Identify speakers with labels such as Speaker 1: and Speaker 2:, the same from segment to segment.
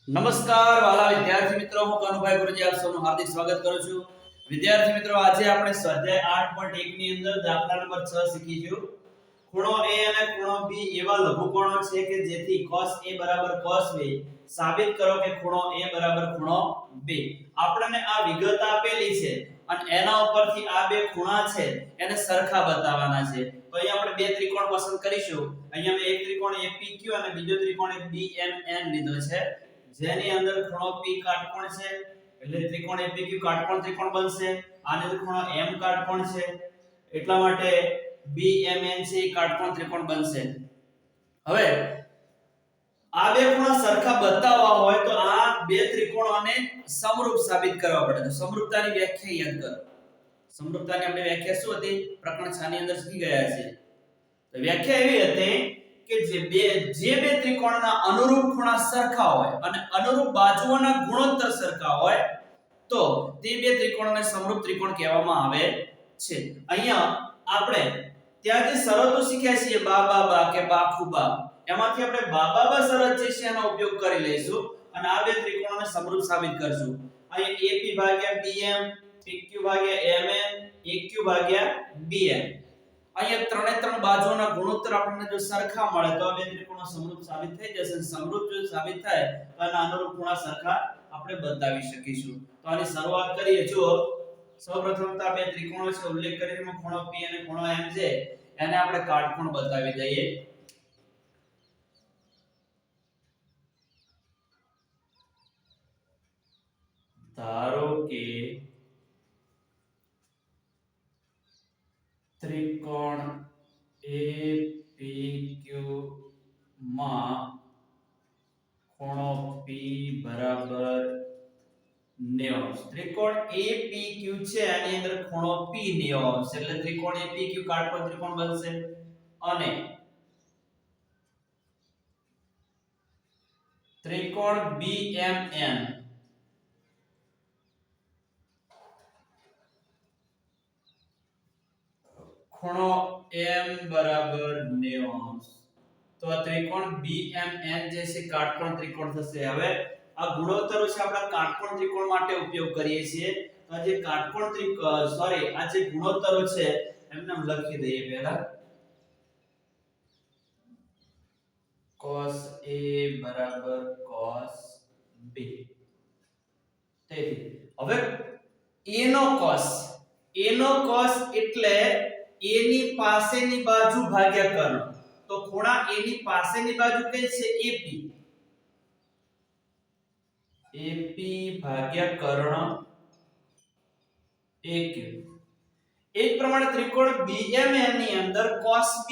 Speaker 1: નમસ્કાર વાલા વિદ્યાર્થી મિત્રો, હું કનુભાઈ ગુરુજી આપ સૌનું હાર્દિક સ્વાગત કરું છું. વિદ્યાર્થી મિત્રો, આજે આપણે સ્વાધ્યાય 8.1 ની અંદર દાખલા નંબર 6 શીખીશું. ખૂણો A અને ખૂણો B એવા લઘુકોણો છે કે જેથી cos A બરાબર cos B સાબિત કરો કે ખૂણો A બરાબર ખૂણો B. આપણને આ વિગત આપેલી છે અને એના ઉપરથી આ બે ખૂણા છે એને સરખા બતાવવાના છે. તો અહીંયા આપણે બે ત્રિકોણ પસંદ કરીશું. અહીંયા મેં એક ત્રિકોણ APQ અને બીજો ત્રિકોણ BMN લીધો છે. જેની અંદર ખૂણો P કાટકોણ છે એટલે ત્રિકોણ APQ કાટકોણ ત્રિકોણ બનશે. આની અંદર ખૂણો M કાટકોણ છે એટલા માટે BMN છે કાટકોણ ત્રિકોણ બનશે. હવે આ બે ખૂણા સરખા બતાવવા હોય તો આ બે ત્રિકોણોને સમરૂપ સાબિત કરવા પડે. તો સમરૂપતાની વ્યાખ્યા યાદ કરો. સમરૂપતાની આપણે વ્યાખ્યા શું હતી? પ્રકરણ 6 ની અંદર શીખી ગયા છે. તો વ્યાખ્યા એવી હતી કે જે બે ત્રિકોણના અનુરૂપ ખૂણા સરખા હોય અને અનુરૂપ બાજુઓના ગુણોત્તર સરખા હોય તો તે બે ત્રિકોણોને સમરૂપ ત્રિકોણ કહેવામાં આવે છે. અહીંયા આપણે ત્યાંથી શરતો શીખ્યા છીએ બા બા બા કે બા ખુબા. એમાંથી આપણે બા બા બા શરત જે છે એનો ઉપયોગ કરી લઈશું અને આ બે ત્રિકોણોને સમરૂપ સાબિત કરશું. અહીંયા AP BM, PQ MN, AQ BN. અહીંયા ત્રણ બાજુઓના ગુણોત્તર આપણને જો સરખા મળે તો આ બે ત્રિકોણો સમરૂપ સાબિત થઈ જશે. સમરૂપ જો સાબિત થાય તો આના અનુરૂપ ખૂણા સરખા આપણે બતાવી શકીશું. તો આની શરૂઆત કરીએ. જો સૌપ્રથમ તો આ બે ત્રિકોણો છે ઉલ્લેખ કરીને ખૂણો P અને ખૂણો M છે એને આપણે કાટકોણ બતાવી દઈએ. ધારો કે ત્રિકોણ APQ માં ખૂણો P બરાબર 90. ત્રિકોણ APQ છે આની અંદર ખૂણો P 90 એટલે ત્રિકોણ APQ કાટકોણ ત્રિકોણ બનશે. અને ત્રિકોણ BMN ખૂણો M બરાબર 90. તો આ ત્રિકોણ BMN જે છે કાટકોણ ત્રિકોણ થશે. હવે આ ગુણોત્તરો છે આપણા કાટકોણ ત્રિકોણ માટે ઉપયોગ કરીએ છીએ. તો આ જે કાટકોણ આ જે ગુણોત્તરો છે એમને हम લખી દઈએ. પહેલા cos A બરાબર cos B. તેથી હવે A નો cos એટલે A ની પાસેની બાજુ ભાગ્યા કર્ણ. તો ખૂણા A ની પાસેની બાજુ કઈ છે? AP ભાગ્યા કર્ણ AQ. એ જ પ્રમાણે ત્રિકોણ BMN ની અંદર cos B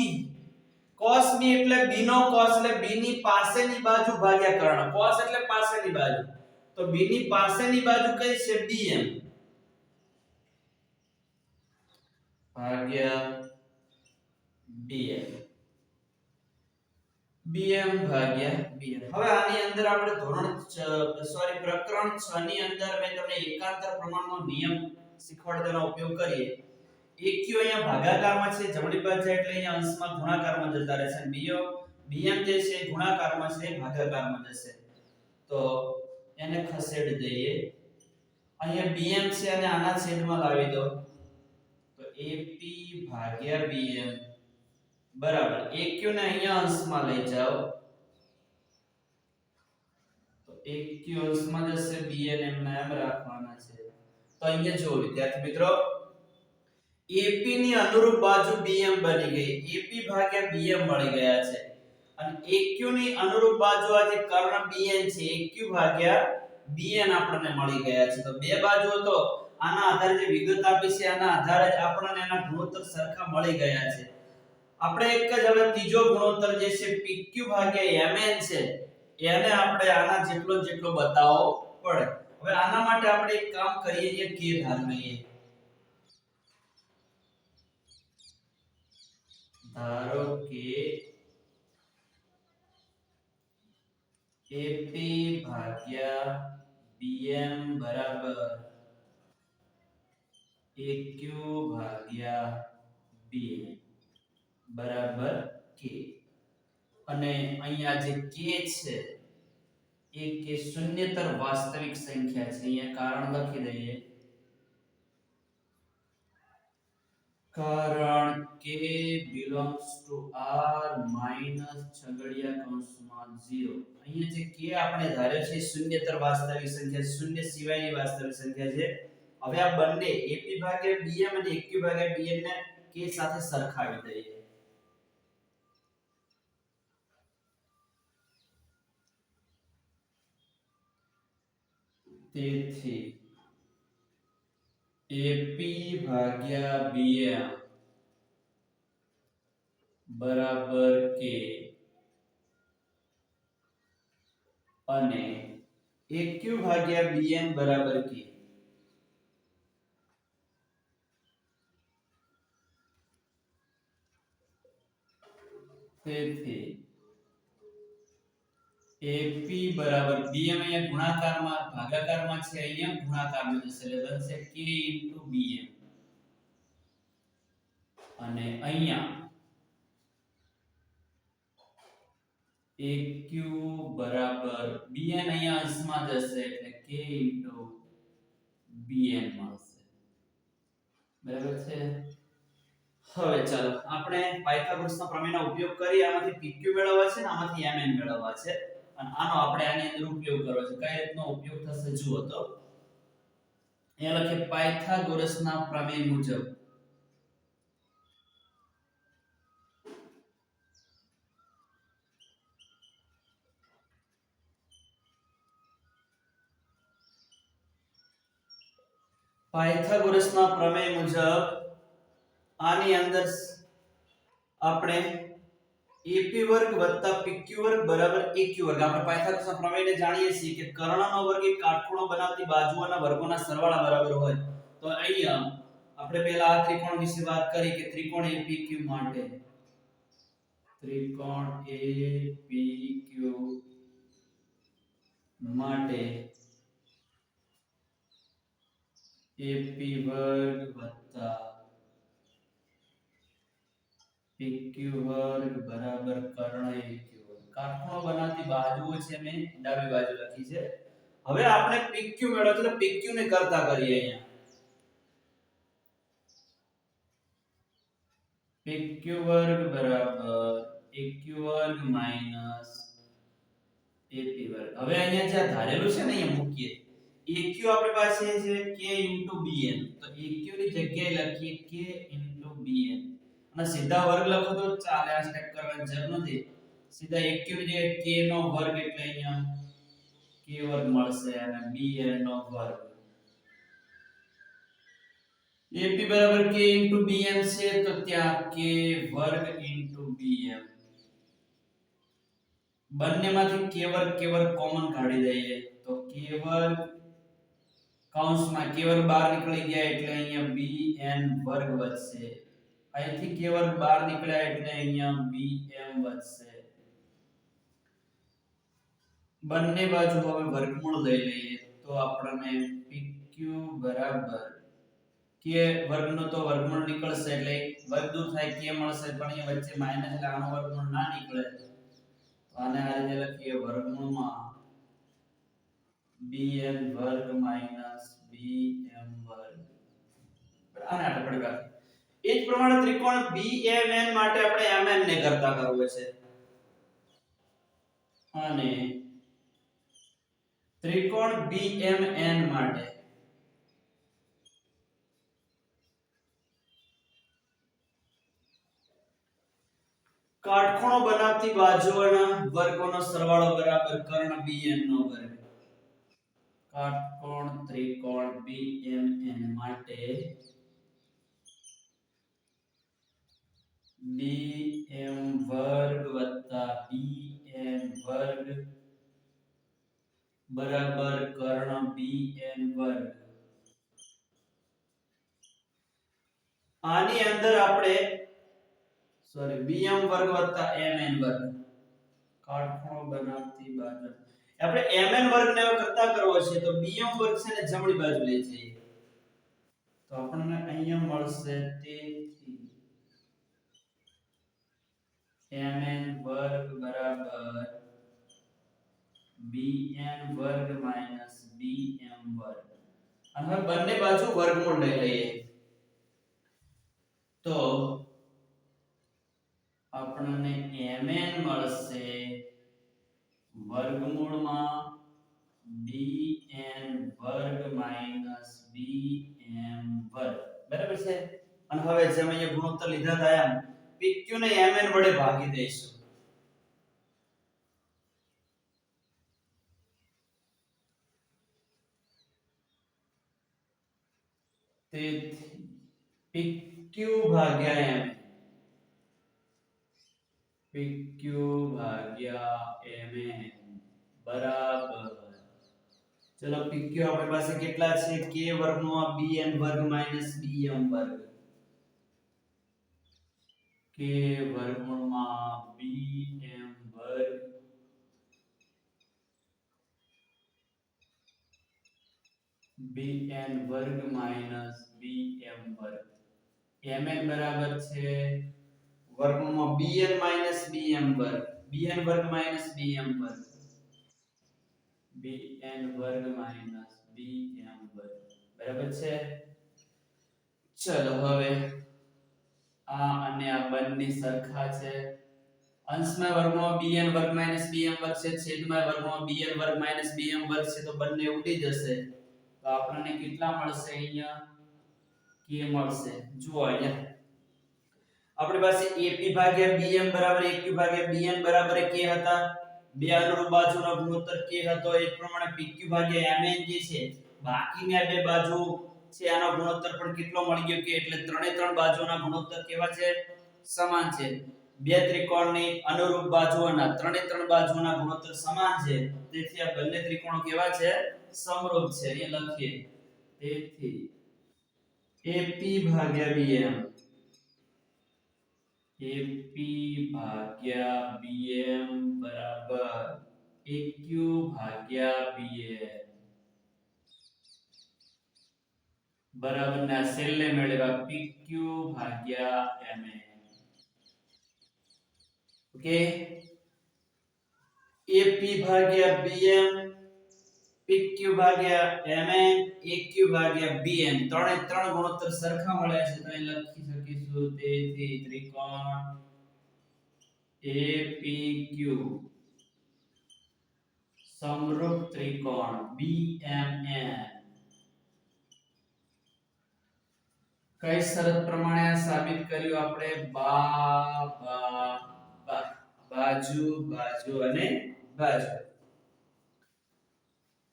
Speaker 1: એટલે B નો cos એટલે B ની પાસેની બાજુ ભાગ્યા કર્ણ. cos એટલે પાસેની બાજુ. તો B ની પાસેની બાજુ કઈ છે? BM ભાગ્યા BM. BM ભાગ્યા BM. હવે આની અંદર આપણે પ્રકરણ 6 ની અંદર મેં તમને એકાંતર પ્રમાણનો નિયમ શીખવાડવાનો ઉપયોગ કરીએ. AQ અહીંયા ભાગાકારમાં છે, જમણી બાજુ એટલે અહીંયા અંશમાં ગુણાકારમાં જતા રહેશે. અને BM જે છે ગુણાકારમાં છે, ભાગાકારમાં જશે. તો એને ખસેડી દઈએ. અહીંયા BM છે અને આના છેદમાં લાવી દો. તો AP ભાગ્યા BM બરાબર AQ ને અહીંયા અંશમાં લઈ જાઓ. તો AQ અંશમાં જશે, BN એમના એમ રાખવાના છે. તો અહીંયા જો વિદ્યાર્થી મિત્રો AP ની અનુરૂપ બાજુ BM બની ગઈ. AP ભાગ્યા BM મળી ગયા છે. અને AQ ની અનુરૂપ બાજુ આ જે કર્ણ BN છે AQ ભાગ્યા BN આપણને મળી ગયા છે. તો બે બાજુઓ તો આના આધારે જે વિગત આપી છે આના આધારે જ આપણને એના ગુણોત્તર સરખા મળી ગયા છે. આપણે એક જ હવે ત્રીજો ગુણોત્તર જે છે PQ ભાગ્યા MN છે એને આપણે આના જેટલો બતાવવો પડે. હવે આના માટે આપણે એક કામ કરીએ, કે ધાર લઈએ. ધારો કે AP ભાગ્યા BM બરાબર AQ ભાગ્યા BM બરાબર K. અને અહીંયા જે K છે એક કે શૂન્યતર વાસ્તવિક સંખ્યા છે, અહીંયા કારણ લખી દઈએ, કારણ કે belongs to r minus છગડીયા કૌંસમાં 0. અહીંયા જે કે આપણે ધાર્યો છે શૂન્યતર વાસ્તવિક સંખ્યા, શૂન્ય સિવાયની વાસ્તવિક સંખ્યા છે. હવે આ બંને ap ભાગ્યા bm અને aq ભાગ્યા bn ને કે સાથે સરખાવી દઈએ. તેથી ap ભાગ્યા bm બરાબર કે અને aq ભાગ્યા bn બરાબર કે. તેથી ap બરાબર bm અહીંયા ગુણાકારમાં ભાગાકારમાં છે, અહીંયા ગુણાકારમાં જશે એટલે બનશે k bm અને અહીંયા aq બરાબર bn અહીંયા અંશમાં જશે એટલે k bn મળશે. બરાબર છે. હવે ચાલો આપણે પાયથાગોરસના પ્રમેયનો ઉપયોગ કરી આમાંથી pq મેળવવા છે ને આમાંથી mn મેળવવા છે, અને આનો આપણે આની અંદર ઉપયોગ કરવો છે. કઈ રીતનો ઉપયોગ થશે જુઓ તો અહીંયા લખીએ પાયથાગોરસના પ્રમેય મુજબ પાયથાગોરસના પ્રમેય મુજબ આની અંદર આપણે ap વર્ગ વત્તા pq વર્ગ બરાબર aq વર્ગ. આપણે પાયથાગોરસના પ્રમેયને જાણીએ છીએ કે કર્ણનો વર્ગ એ કાટખૂણો બનાવતી બાજુઓના વર્ગોના સરવાળા બરાબર હોય. તો અહીંયા આપણે પહેલા આ ત્રિકોણ વિશે વાત કરી કે ત્રિકોણ apq માટે ત્રિકોણ apq માટે ap વર્ગ વત્તા pq વર્ગ બરાબર કર્ણ aq વર્ગ. કાટખૂણો બનાવતી બાજુઓ છે મેં ડાબી બાજુ લખી છે. હવે આપણે pq મેળવવું છે, pq ને કરતા કરીએ. અહીંયા pq વર્ગ બરાબર aq વર્ગ માઈનસ ap વર્ગ. હવે અહીંયા જે ધારેલું છે ને અહીંયા મૂકીએ. aq આપણી પાસે છે k bn, તો aq ની જગ્યાએ લખીએ k bn અને સીધા વર્ગ લખો તો ચાલે, આ સ્ટેપ કરવાની જરૂર નથી. સીધા aq ની જગ્યાએ k નો વર્ગ એટલે અહીંયા k વર્ગ મળશે અને bn નો વર્ગ. ap બરાબર k bn છે તો ત્યાં k વર્ગ bm. બંનેમાંથી k વર્ગ કોમન કાઢી દઈએ તો k વર્ગ કૌંસમાં k વર્ગ બહાર નીકળી ગયા એટલે અહીંયા bn વર્ગ વધશે. અહીંથી k વર્ગ બહાર નીકળ્યા એટલે અહીંયા bm વધશે. બંને બાજુ હવે વર્ગમૂળ લઈ લઈએ તો આપણને pq બરાબર k વર્ગનો તો વર્ગમૂળ નીકળશે એટલે વર્ગ દૂર થાય k મળશે, પણ અહીંયા વચ્ચે માઈનસ એટલે આનો વર્ગમૂળ ના નીકળે તો આને આ રીતે લખીએ વર્ગમૂળમાં bn વર્ગ માઈનસ bm વર્ગ. આને આપણે પડકાર એ જ પ્રમાણે ત્રિકોણ BMN માટે આપણે MN ને કરતા કરવો છે અને ત્રિકોણ BMN માટે કાટખૂણો બનાવતી બાજુઓના વર્ગોનો સરવાળો બરાબર કર્ણ BN નો વર્ગ. કાટકોણ ત્રિકોણ BMN માટે bm વર્ગ વત્તા bn વર્ગ બરાબર કર્ણ bn વર્ગ. આની અંદર આપણે bm વર્ગ વત્તા mn વર્ગ કાટખૂણો બનાવતી બાજુ આપણે mn વર્ગ ને કરતા કરવો છે તો bm વર્ગ છે ને જમણી બાજુ લઈ જઈએ તો આપણને અહીંયા મળશે તેથી mn વર્ગ બરાબર bn વર્ગ માઈનસ bm વર્ગ અને હવે બંને બાજુ વર્ગમૂળ લઈ લઈએ તો આપણને mn મળશે વર્ગમૂળમાં bn વર્ગ માઈનસ bm વર્ગ બરાબર છે અને હવે જેમ અહીંયા ગુણોત્તર લીધા હતા એમ pq ને mn વડે ભાગી દઈશું તેથી pq ભાગ્યા m pq ભાગ્યા mn બરાબર ચલો pq આપણી પાસે કેટલા છે k વર્ગમાં bn વર્ગ માઈનસ bm વર્ગ k વર્ગમાં bm વર્ગ bn વર્ગ માઈનસ bm વર્ગ mn બરાબર છે વર્ગમૂળમાં bn માઈનસ bm વર્ગ bn વર્ગ માઈનસ bm વર્ગ bn વર્ગ માઈનસ bm વર્ગ બરાબર છે ચલો હવે આ અને આ બંને સરખા છે અંશમાં વર્ગમાં bn વર્ગ માઈનસ bm વર્ગ છે છેદમાં વર્ગમાં bn વર્ગ માઈનસ bm વર્ગ છે તો બંને ઉડી જશે તો આપણને કેટલા મળશે અહીંયા k મળશે જુઓ અહીંયા આપણી પાસે ap ભાગ્યા bm બરાબર aq ભાગ્યા bn બરાબર k હતા બે અનુરૂપ બાજુનો ગુણોત્તર k હતો એ પ્રમાણે pq ભાગ્યા mn જે છે બાકીની આ બે બાજુ છે આનો ગુણોત્તર પણ કેટલો મળી ગયો કે એટલે ત્રણે ત્રણ બાજુના ગુણોત્તર કેવા છે સમાન છે બે ત્રિકોણની અનુરૂપ બાજુઓના ત્રણે ત્રણ બાજુના ગુણોત્તર સમાન છે તેથી આ બંને ત્રિકોણો કેવા છે સમરૂપ છે એ લખીએ તેથી AP ભાગ્યા BM AP ભાગ્યા BM બરાબર AQ ભાગ્યા BM બરાબર ના છેલ્લે મેળવ્યા PQ ભાગ્યા MN ઓકે AP ભાગ્યા BM PQ ભાગ્યા MN AQ ભાગ્યા BN ત્રણે ત્રણ ગુણોત્તર સરખા મળ્યા છે તો અહીં લખી શકીશું તેથી ત્રિકોણ APQ સમરૂપ ત્રિકોણ BMN કઈ શરત પ્રમાણે સાબિત કર્યું આપણે બાજુ બાજુ અને બાજુ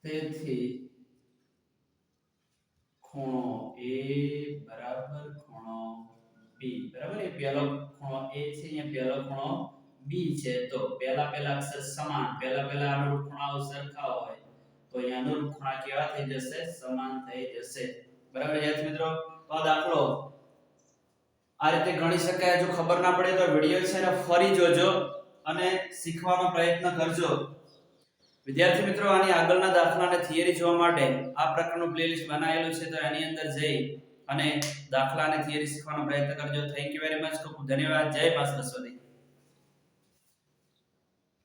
Speaker 1: તેથી ખૂણો A બરાબર ખૂણો B બરાબર એ પહેલો ખૂણો A છે અહીંયા પહેલો ખૂણો B છે તો પહેલા અક્ષર સમાન પહેલા અનુરૂપ ખૂણાઓ સરખા હોય તો અહીંયા અનુરૂપ ખૂણા કેવા થઈ જશે સમાન થઈ જશે બરાબર વિદ્યાર્થી મિત્રો તો આ દાખલો આ રીતે ગણી શકાય જો ખબર ના પડે તો વિડિયો છે ને ફરી જોજો અને શીખવાનો પ્રયત્ન કરજો વિદ્યાર્થી મિત્રો આની આગળના દાખલાને થિયરી જોવા માટે આ પ્રકારનું પ્લેલિસ્ટ બનાવેલું છે તો એની અંદર જઈ અને દાખલા અને થિયરી શીખવાનો પ્રયત્ન કરજો થેન્ક યુ વેરી મચ ખૂબ ધન્યવાદ જય મા સરસ્વતી